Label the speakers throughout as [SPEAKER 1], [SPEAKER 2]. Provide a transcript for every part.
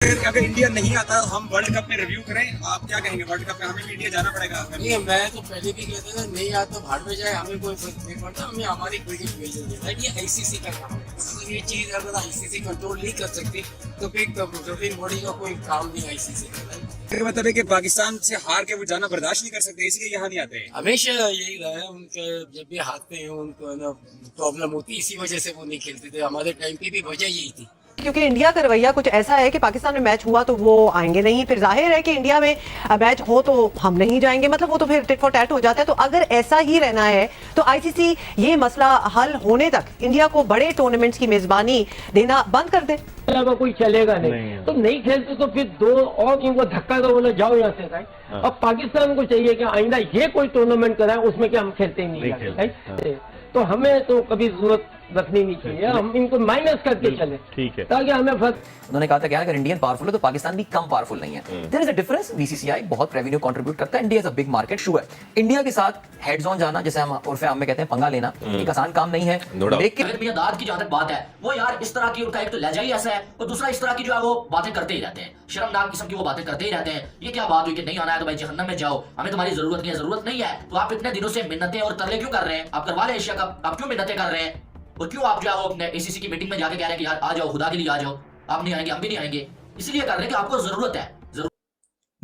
[SPEAKER 1] अगर इंडिया नहीं आता हम वर्ल्ड कप में रिव्यू करें, आप क्या कहेंगे? वर्ल्ड कप में हमें भी इंडिया जाना पड़ेगा?
[SPEAKER 2] नहीं, मैं तो पहले भी कहता था नहीं आता तो भाड़ में जाए, हमें कोई फर्क नहीं पड़ता, हमें हमारी क्रिकेट भेजेंगे। ये आईसीसी का काम है। अगर ये चीज अगर आईसीसी कंट्रोल नहीं कर सकती तो फिर गवर्निंग बॉडी का कोई काम नहीं आईसीसी का।
[SPEAKER 1] मतलब है कि पाकिस्तान से हार के वो जाना बर्दाश्त नहीं कर सकते, इसलिए यहाँ नहीं आते।
[SPEAKER 2] हमेशा यही रहा है उनके, जब भी हारते हैं उनको ना प्रॉब्लम होती है, इसी वजह से वो नहीं खेलते थे। हमारे टाइम पे भी वजह यही थी,
[SPEAKER 3] क्योंकि इंडिया का रवैया कुछ ऐसा है कि पाकिस्तान में मैच हुआ तो वो आएंगे नहीं, फिर जाहिर है कि इंडिया में मैच हो तो हम नहीं जाएंगे, मतलब वो तो फिर टिट फॉर टैट हो जाता है। तो अगर ऐसा ही रहना है तो आईसीसी ये मसला हल होने तक इंडिया को बड़े टूर्नामेंट्स की मेजबानी देना बंद कर दे।
[SPEAKER 4] अलावा कोई चलेगा नहीं, तो नहीं खेलते तो फिर दो और उनको धक्का दो, बोले जाओ यहाँ से भाई। अब पाकिस्तान को चाहिए कि आइंदा ये कोई टूर्नामेंट कराए उसमें कि हम खेलते ही नहीं, तो हमें तो कभी जरूरत रखनी नहीं चाहिए, हम इनको माइनस करके चले, ठीक है, ताकि हमें फर्क।
[SPEAKER 5] उन्होंने कहा था कि अगर इंडियन पावरफुल है तो पाकिस्तान भी कम पावरफुल नहीं है। There is a difference. BCCI बहुत रेवेन्यू कंट्रीब्यूट करता है, India is a big market, शू है। इंडिया के साथ हेड्स ऑन जाना, जैसे हम उर्फे आम में कहते हैं, पंगा लेना एक आसान काम नहीं है।
[SPEAKER 6] लेकिन मियां दाद की जहां तक बात है, वो यार इस तरह की उनका एक तो लहजा ही ऐसा है और दूसरा इस तरह की जो है वो बातें करते ही रहते हैं, शर्मनाक किस्म की वो बातें करते ही रहते हैं। ये क्या बात हुई कि नहीं आना है तो भाई जहन्नम में जाओ, हमें तुम्हारी जरूरत नहीं है। जरूरत नहीं है तो आप इतने दिनों से मिन्नतें और तरले क्यों कर रहे हैं? आप करवा ले एशिया कप, आप क्यों मिन्नतें कर रहे हैं? और क्यों आप जो है वो अपने एसीसी की मीटिंग में जाके कह रहे हैं कि यार आ जाओ, खुदा के लिए आ जाओ, आप नहीं आएंगे हम भी नहीं आएंगे? इसीलिए कर रहे हैं कि आपको जरूरत है।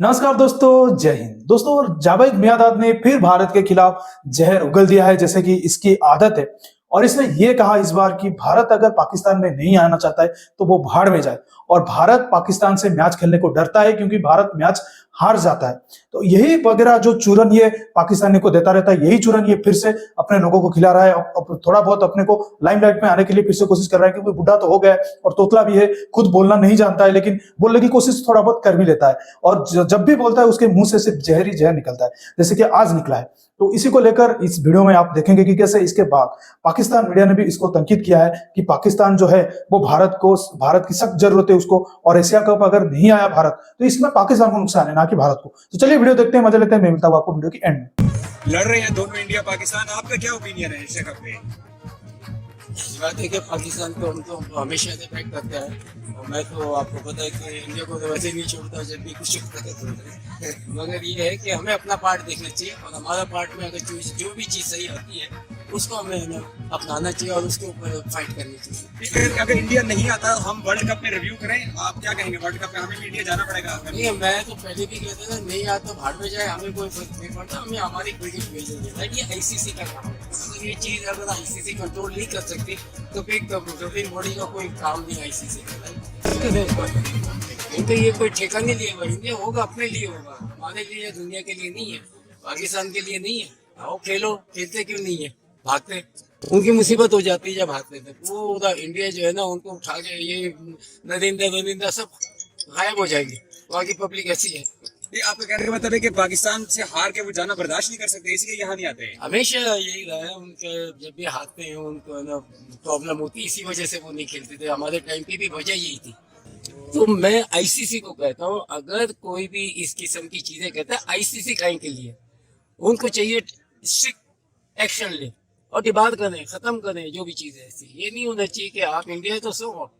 [SPEAKER 7] नमस्कार दोस्तों, जय हिंद। दोस्तों, जावेद मियांदाद ने फिर भारत के खिलाफ जहर उगल दिया है, जैसे कि इसकी आदत है। और इसने ये कहा इस बार कि भारत अगर पाकिस्तान में नहीं आना चाहता है तो वो भाड़ में जाए, और भारत पाकिस्तान से मैच खेलने को डरता है क्योंकि भारत मैच हार जाता है। तो यही वगैरह जो चूरन ये पाकिस्तानी को देता रहता है, यही चूरन ये फिर से अपने लोगों को खिला रहा है। अब थोड़ा बहुत अपने को लाइमलाइट में आने के लिए फिर से कोशिश कर रहा है, क्योंकि बुढ़ा तो हो गया है और तोतला भी है, खुद बोलना नहीं जानता है, लेकिन बोलने की कोशिश थोड़ा बहुत कर भी लेता है। और जब भी बोलता है उसके मुंह से सिर्फ जहर ही जहर निकलता है, जैसे कि आज निकला है। तो इसी को लेकर इस वीडियो में आप देखेंगे कि कैसे इसके बाद पाकिस्तान मीडिया ने भी इसको तंकीद किया है कि पाकिस्तान जो है वो भारत की सख्त जरूरत है उसको, और एशिया कप अगर नहीं आया भारत तो इसमें पाकिस्तान को नुकसान है, ना कि भारत को। तो चलिए वीडियो देखते हैं, मजा लेते हैं। मैं मिलता हूं आपको वीडियो की एंड में।
[SPEAKER 1] लड़ रहे हैं दोनों, इंडिया पाकिस्तान, आपका क्या ओपिनियन है एशिया कप में?
[SPEAKER 2] इस बात है कि पाकिस्तान को हम तो हमेशा डिफेक्ट करते हैं, और मैं तो आपको पता है कि इंडिया को तो वैसे नहीं छोड़ता जब भी कुछ होता है। मगर ये है कि हमें अपना पार्ट देखना चाहिए, और हमारा पार्ट में अगर जो भी चीज़ सही आती है उसको हमें अपनाना चाहिए और उसके ऊपर फाइट करनी चाहिए।
[SPEAKER 1] अगर इंडिया नहीं आता हम वर्ल्ड कप में रिव्यू करें, आप क्या कहेंगे? वर्ल्ड कप में हमें भी इंडिया जाना पड़ेगा?
[SPEAKER 2] नहीं, मैं तो पहले भी कहता था नहीं आता तो भाड़ में जाए, हमें कोई फर्क नहीं पड़ता, हमें हमारी क्रिकेट भेजेंगे। ये आईसीसी का काम है। अगर ये चीज अगर आईसीसी कंट्रोल नहीं कर सकती तो फिर गवर्निंग बॉडी का कोई काम नहीं आईसीसी का। इनका ये कोई ठेका नहीं लिया हुआ, इंडिया होगा अपने लिए होगा, हमारे लिए, दुनिया के लिए नहीं है, पाकिस्तान के लिए नहीं है। आओ खेलो, खेलते क्यों नहीं है? भागते, उनकी मुसीबत हो जाती है जब भागते थे। पूरा इंडिया जो है ना उनको उठा के ये नरिंदा सब गायब हो जाएगी। वहाँ की पब्लिक ऐसी है।
[SPEAKER 1] ये आपका कहने का मतलब है कि पाकिस्तान से हार के वो जाना बर्दाश्त नहीं कर सकते, इसलिए यहाँ नहीं आते?
[SPEAKER 2] हमेशा यही रहा है उनके, जब भी हारते हैं उनको ना प्रॉब्लम होती है, इसी वजह से वो नहीं खेलते थे। हमारे टाइम पे भी वजह यही थी। तो मैं आईसीसी को कहता हूँ, अगर कोई भी इस किस्म की चीजें कहता है आईसीसी काहे के लिए, उनको चाहिए स्ट्रिक्ट एक्शन ले और डिबार करें, खत्म करें जो भी चीज है ऐसी। ये नहीं होना चाहिए कि आप इंडिया तो सो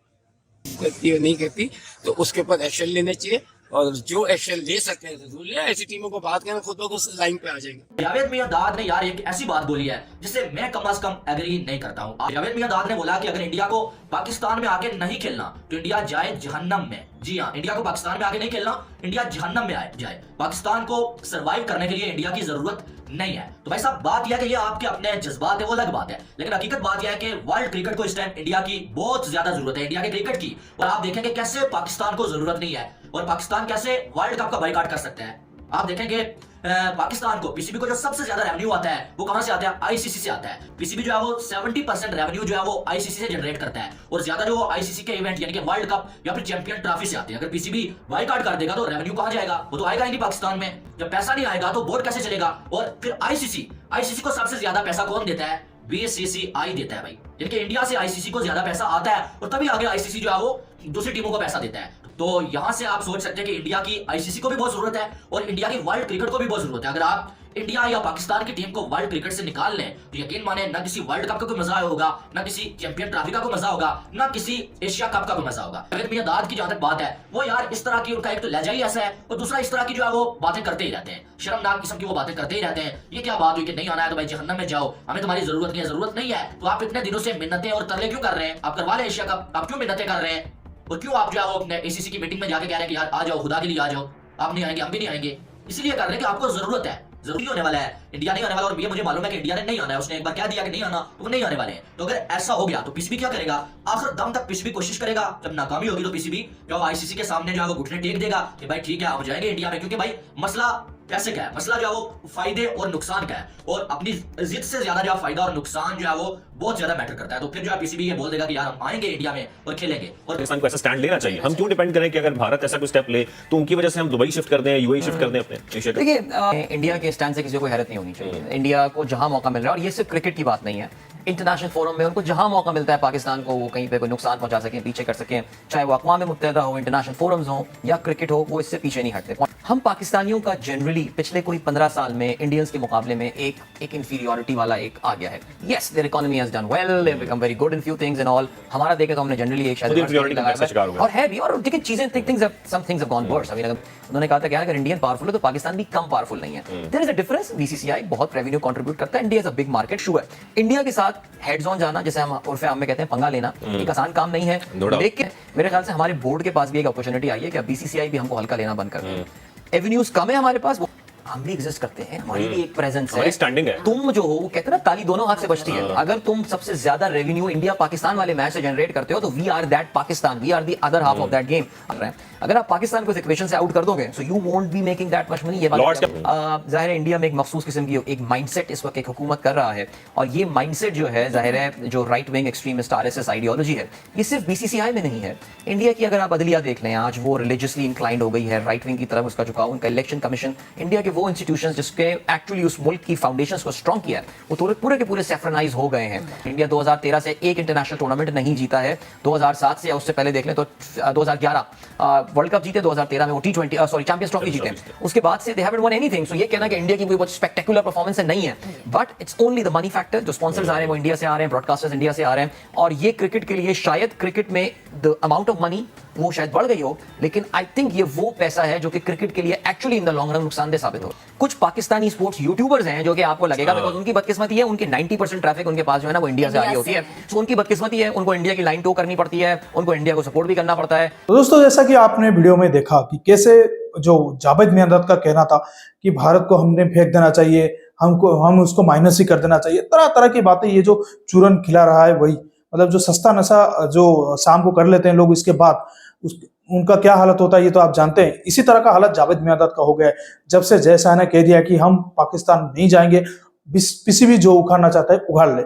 [SPEAKER 2] करती है नहीं करती, तो उसके ऊपर एक्शन लेना चाहिए, और जो एक्शन ले सकते हैं जरूर ले। ऐसी टीमों को बात करें, खुद ब खुद लाइन पे आ जाएंगे।
[SPEAKER 6] जावेद मियांदाद ने यार एक ऐसी बात बोली है जिससे मैं कम से कम एग्री नहीं करता हूँ। जावेद मियांदाद ने बोला कि अगर इंडिया को पाकिस्तान में आके नहीं खेलना तो इंडिया जाए जहन्नम में। जी हाँ, इंडिया को पाकिस्तान में आके नहीं खेलना, इंडिया जहन्नम में जाए। पाकिस्तान को सरवाइव करने के लिए इंडिया की जरूरत नहीं है। तो भाई साहब, बात यह है कि ये आपके अपने जज्बात है, वो अलग बात है, लेकिन हकीकत बात यह है कि वर्ल्ड क्रिकेट को इस टाइम इंडिया की बहुत ज्यादा जरूरत है, इंडिया के क्रिकेट की। और आप देखेंगे कैसे पाकिस्तान को जरूरत नहीं है और पाकिस्तान कैसे वर्ल्ड कप का बायकॉट कर सकते हैं। आप देखेंगे पाकिस्तान को, पीसीबी को जो सबसे ज्यादा रेवेन्यू आता है वो कहां से आता है? आईसीसी से आता है। पीसीबी जो है वो 70% रेवेन्यू जो है वो आईसीसी से जनरेट करता है, और ज्यादा जो आईसीसी के इवेंट यानी कि वर्ल्ड कप या फिर चैंपियन ट्रॉफी से आते हैं। अगर पीसीबी बायकॉट कर देगा तो रेवेन्यू कहां जाएगा? वो तो आएगा ही नहीं पाकिस्तान में। जब पैसा नहीं आएगा तो बोर्ड कैसे चलेगा? और फिर आईसीसी को सबसे ज्यादा पैसा कौन देता है? बीसीसीआई देता है भाई, यानी कि इंडिया से आईसीसी को ज्यादा पैसा आता है, और तभी आगे आईसीसी जो है वो दूसरी टीमों को पैसा देता है। तो यहाँ से आप सोच सकते हैं कि इंडिया की आईसीसी को भी बहुत जरूरत है और इंडिया की वर्ल्ड क्रिकेट को भी बहुत जरूरत है। अगर आप इंडिया या पाकिस्तान की टीम को वर्ल्ड क्रिकेट से निकाल लें तो यकीन माने ना किसी वर्ल्ड कप का कोई मजा होगा, ना किसी चैंपियन ट्रॉफी का कोई मजा होगा, ना किसी एशिया कप का कोई मजा होगा। जावेद मियांदाद की जहां तक बात है, वो यार इस तरह की उनका एक तो लहजा ही ऐसा है और दूसरा इस तरह की जो है वो बातें करते ही रहते हैं, शर्मनाक किस्म की वो बातें करते ही रहते हैं। ये क्या बात हुई कि नहीं आना है तो भाई जहन्नम में जाओ, हमें तुम्हारी जरूरत नहीं है। जरूरत नहीं है तो आप इतने दिनों से मिन्नतें और तरले क्यों कर रहे हैं? आप करवा लें एशिया कप, आप क्यों मिन्नतें कर रहे हैं? और क्यों आप जो है वो अपने एसीसी की मीटिंग में जाके कह रहे हैं कि यार आ जाओ, खुदा के लिए आ जाओ, आप नहीं आएंगे हम भी नहीं आएंगे। इसलिए कर रहे हैं कि आपको जरूरत है, जरूरी होने वाला है, इंडिया नहीं आने वाला। और ये मुझे मालूम है कि इंडिया ने नहीं आना है, उसने एक बार कह दिया कि नहीं आना तो वो नहीं आने वाले हैं। तो अगर ऐसा हो गया तो पीसीबी क्या करेगा? आखिर दम तक पीसीबी कोशिश करेगा, जब नाकामी होगी तो पीसीबी जो आईसीसी के सामने जो है वो घुटने टेक देगा कि भाई ठीक है आप जाएंगे इंडिया में, क्योंकि भाई मसला पैसे का है, मसला जो है वो फायदे और नुकसान का है और अपनी जिद से ज्यादा जो है फायदा और नुकसान जो है वो बहुत ज्यादा मैटर करता है। तो फिर जो है पीसीबी ये बोल देगा कि यार हम आएंगे इंडिया में और खेलेंगे। और
[SPEAKER 8] पाकिस्तान को ऐसा स्टैंड लेना चाहिए। हम क्यों डिपेंड करें कि अगर भारत ऐसा कोई स्टेप ले तो उनकी वजह से हम दुबई शिफ्ट कर दें, यूएई शिफ्ट कर दें अपने एशिया का?
[SPEAKER 5] देखिए इंडिया के स्टैंड से किसी को हैरत नहीं होनी चाहिए। इंडिया को जहां मौका मिल रहा है, और ये सिर्फ क्रिकेट की बात नहीं है, इंटरनेशनल फोरम में उनको जहां मौका मिलता है पाकिस्तान को वो कहीं पे कोई नुकसान पहुंचा सकें, पीछे कर सकें, चाहे वो अक़वाम मुत्तहिदा हो, इंटरनेशनल फोरम्स हो या क्रिकेट हो, वो इससे पीछे नहीं हटते। हम पाकिस्तानियों का जनरली पिछले कोई 15 साल में इंडियंस के मुकाबले में एक इंफीरियरिटी वाला एक आ गया है। Yes there economy has done well, they have become very good in few things and all. हमारा देखे तो हमने जनरली एक शायद और है भी, और लेकिन चीजें some things have gone worse. उन्होंने कहा था कि अगर इंडियन पावरफुल है तो पाकिस्तान भी कम पावरफुल नहीं है। There is a difference. BCCI बहुत रेवेन्यू कंट्रीब्यूट करता है, India is a big market शू है। इंडिया के साथ हेड्स ऑन जाना, जैसे हम उर्फे आम में कहते हैं पंगा लेना, एक आसान काम नहीं है। लेकिन मेरे ख्याल से हमारे बोर्ड के पास भी एक अपॉर्चुनिटी आई है कि बीसीसीआई भी हमको हल्का लेना बंद कर दे। एवेन्यूज कम है हमारे पास, हम भी एग्जिस्ट करते हैं, हमारी भी एक प्रेजेंस है,
[SPEAKER 8] स्टैंडिंग है।
[SPEAKER 5] तुम जो हो वो कहते हैं ना ताली दोनों हाथ से बजती है। अगर तुम सबसे ज्यादा रेवेन्यू इंडिया पाकिस्तान वाले मैच से जनरेट करते हो तो we are that Pakistan, we are the other half of that game. अगर आप पाकिस्तान को इस इक्वेशन से आउट कर दोगे so you won't be making that much money. ये बात जाहिर है इंडिया में एक मखसूस किस्म की एक माइंडसेट इस वक्त एक हुकूमत कर रहा है, और ये माइंडसेट जो है जाहिर है जो right wing extremist RSS ideology है, ये सिर्फ बीसीसीआई में नहीं है। इंडिया की अगर आप अदलिया देख लें, आज वो रिलीजियसली इंक्लाइंड हो गई है, राइट विंग की तरफ उसका झुकाव। उनका इलेक्शन कमीशन, इंडिया के वो इंस्टीट्यूशंस जिसके एक्चुअली उस मुल्क की फाउंडेशंस को स्ट्रॉन्ग किया है, वो पूरे के पूरे सेफ्रनाइज हो गए हैं। इंडिया 2013 से एक इंटरनेशनल टूर्नामेंट नहीं जीता है, 2007 से या उससे पहले देख लें तो 2011 वर्ल्ड कप जीते, 2013 में वो T20 चैंपियंस ट्रॉफी जीते। उसके बाद से दे हैवंट वन एनीथिंग। सो ये कहना कि इंडिया की कोई बहुत स्पेक्टेकुलर परफॉर्मेंस नहीं है, but it's only the money factor. जो स्पॉन्सर्स आ रहे हैं वो इंडिया से आ रहे हैं, ब्रॉडकास्टर्स इंडिया से आ रहे हैं, और ये क्रिकेट के लिए शायद क्रिकेट में द अमाउंट ऑफ मनी वो शायद बढ़ गई हो, लेकिन आई थिंक ये वो पैसा है जो कि क्रिकेट के लिए actually in the long run नुकसानदेह साबित हो। कुछ पाकिस्तानी स्पोर्ट्स यूट्यूबर्स हैं जो कि आपको लगेगा बिकॉज उनकी बदकिस्मती है, उनकी 90% ट्रैफिक उनके पास जो है ना वो इंडिया से आ रही होती है, तो उनकी बदकिस्मती है, उनको इंडिया की लाइन टो करनी पड़ती है, उनको इंडिया को सपोर्ट भी करना पड़ता है।
[SPEAKER 7] तो दोस्तों जैसा कि आपने वीडियो में देखा कि कैसे जो जावेद मियांदाद का कहना था कि भारत को हमने फेंक देना चाहिए, हम उसको माइनस ही कर देना चाहिए, तरह तरह की बातें, ये जो चूरन खिला रहा है वही, मतलब जो सस्ता नशा जो शाम को कर लेते हैं लोग, इसके बाद उनका क्या हालत होता है ये तो आप जानते हैं। इसी तरह का हालत जावेद मियांदाद का हो गया है जब से जय शाह ने कह दिया कि हम पाकिस्तान नहीं जाएंगे, पीसीबी जो उखाड़ना चाहता है उखाड़ ले,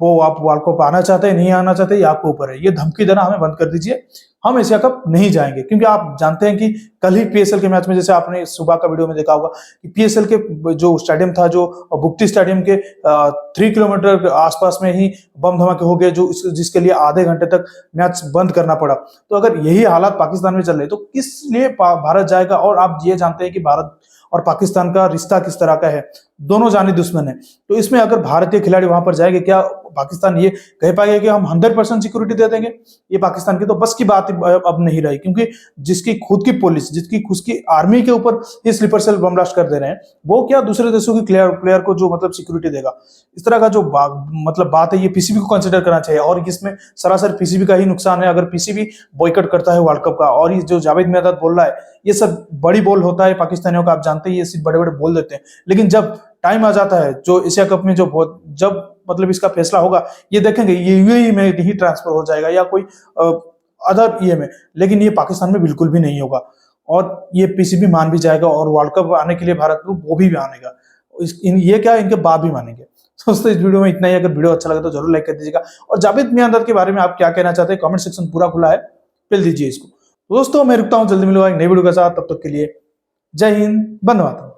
[SPEAKER 7] वो आप वर्ल्ड कप आना चाहते हैं नहीं आना चाहते ये आपके ऊपर है। ये धमकी देना हमें बंद कर दीजिए, हम एशिया कप नहीं जाएंगे। क्योंकि आप जानते हैं कि कल ही पीएसएल के मैच में, जैसे आपने सुबह का वीडियो में देखा होगा कि पीएसएल के जो स्टेडियम था, जो बुक्टी स्टेडियम के 3 किलोमीटर के आसपास में ही बम धमाके हो गए, जो जिसके लिए आधे घंटे तक मैच बंद करना पड़ा। तो अगर यही हालात पाकिस्तान में चल रहे तो किस लिए भारत जाएगा? और आप ये जानते हैं कि भारत और पाकिस्तान का रिश्ता किस तरह का है, दोनों जानी दुश्मन है। तो इसमें अगर भारतीय खिलाड़ी वहां पर जाएंगे, क्या पाकिस्तान ये कह पाएगा कि हम 100% सिक्योरिटी दे देंगे? ये पाकिस्तान की तो बस की बात अब नहीं रही, क्योंकि जिसकी खुद की पुलिस, जिसकी खुद की आर्मी के ऊपर ये स्लीपर सेल बम ब्लास्ट कर दे रहे हैं, वो क्या दूसरे देशों की प्लेयर को जो मतलब सिक्योरिटी देगा? इस तरह का जो मतलब बात है, ये पीसीबी को कंसिडर करना चाहिए। और इसमें सरासर पीसीबी का ही नुकसान है अगर पीसीबी बॉयकॉट करता है वर्ल्ड कप का। और ये जो जावेद मियांदाद बोल रहा है, ये सब बड़ी बोल होता है पाकिस्तानियों का, आप जानते हैं, ये सिर्फ बड़े बड़े बोल देते हैं। लेकिन जब टाइम आ जाता है, जो एशिया कप में जब मतलब इसका फैसला होगा, ये देखेंगे ये यूएई में ही ट्रांसफर हो जाएगा या कोई अदर ये में, लेकिन ये पाकिस्तान में बिल्कुल भी नहीं होगा। और ये पीसीबी मान भी जाएगा, और वर्ल्ड कप आने के लिए भारत को वो भी आनेगा, ये क्या इनके बाप भी मानेंगे। दोस्तों इस वीडियो में इतना ही। अगर वीडियो अच्छा लगा तो जरूर लाइक कर दीजिएगा, और जावेद मियांदाद के बारे में आप क्या कहना चाहते हैं कमेंट सेक्शन पूरा खुला है, मिल दीजिए इसको। दोस्तों मैं रुकता हूँ, जल्दी मिलूंगा एक नई वीडियो के साथ, तब तक के लिए जय हिंद, वंदे मातरम।